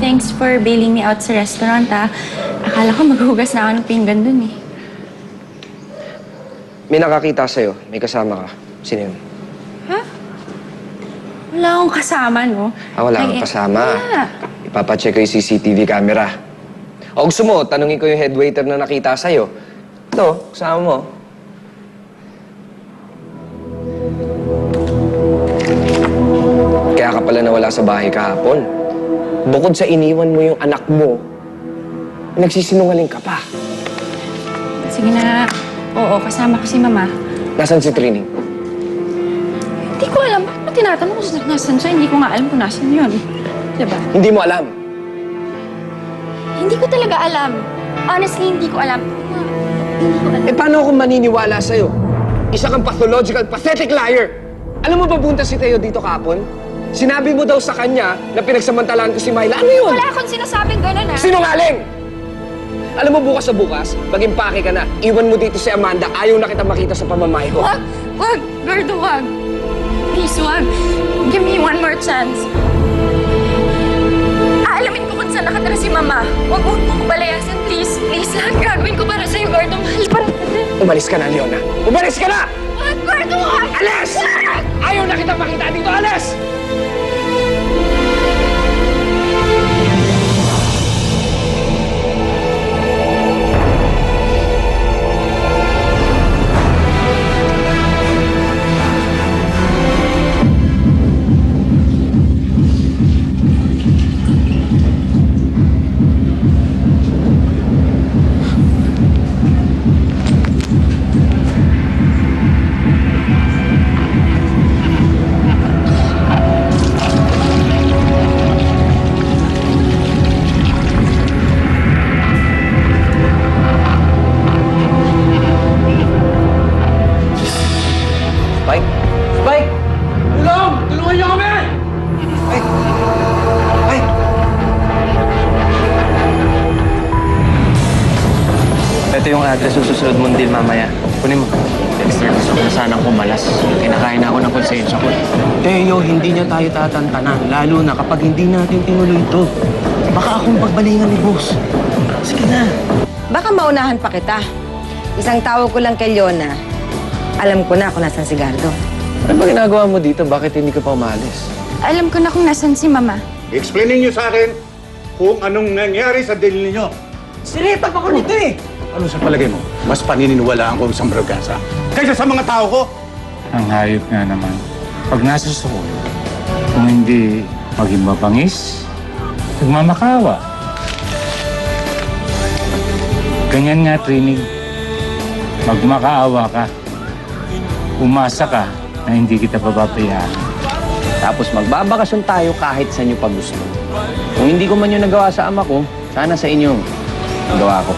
Thanks for bailing me out sa restaurant, ah. Akala ko maghugas na ako ng pinggan dun, eh. May nakakita sa'yo. May kasama ka. Sino yun? Ha? Wala akong kasama, no? Wala kang kasama. Wala. Ipapacheck ko yung CCTV camera. O gusto mo, tanungin ko yung head waiter na nakita sa'yo. Ito, kasama mo. Kaya ka pala nawala sa bahay kahapon. Bukod sa iniwan mo yung anak mo, nagsisinungaling ka pa. Sige na. Oo, kasama ko si Mama. Nasaan si Trining? Hindi ko alam. Bakit mo tinatanong kung nasan siya? Hindi ko nga alam kung nasan yun. Diba? Hindi mo alam. Hindi ko talaga alam. Honestly, hindi ko alam. Hindi ko alam. Paano ako maniniwala sa'yo? Isa kang pathological, pathetic liar! Alam mo ba bunta si Teo dito kahapon? Sinabi mo daw sa kanya na pinagsamantalaan ko si Myla. Ano yun? Wala akong sinasabing gano'n, ha? Sinungaling! Alam mo, bukas sa bukas, mag-impake ka na. Iwan mo dito si Amanda. Ayaw na kita makita sa pamamahay ko. Wag! Wag! Gordo, wag! Please, wag! Give me one more chance. Aalamin ko kung saan nakatira si Mama. Wag mo ko palayasin, please. Please, lahat gagawin ko para sa'yo, Gordo. Mahal pa rin kita. Umalis ka na, Leona. Umalis ka na! Wag, Gordo, wag! Alis! Ayaw na kita makita dito. Alis! Spike? Spike! Tulong! Tulungan niyo kami! Spike! Spike! Ito yung address ng susunod mong deal mamaya. Kunin mo. Dexter, gusto ko na sanang kumalas. Kinakain na ako ng konsensya ko. Teo, hindi niya tayo tatantanan. Lalo na kapag hindi natin tinuloy ito. Baka akong pagbalingan ni boss. Sige na. Baka maunahan pa kita. Isang tawag ko lang kay Leona. Alam ko na kung nasan si Gardo. Ano ba ginagawa mo dito? Bakit hindi ka pa umalis? Alam ko na kung nasan si Mama. Explainin niyo sa akin kung anong nangyari sa deal ninyo. Sinetap ako nito eh. Ano sa palagay mo? Mas paniniwalaan ko isang Bragasa kaysa sa mga tao ko? Ang hayop nga naman. Pag nasa school, kung hindi maging mabangis, nagmamakawa. Ganyan nga, Trinig. Magmakaawa ka. Umasa ka na hindi kita papabayaan. Tapos magbabakasyon tayo kahit sa inyo pag gusto. Kung hindi ko man yung nagawa sa ama ko, sana sa inyo nagawa ko.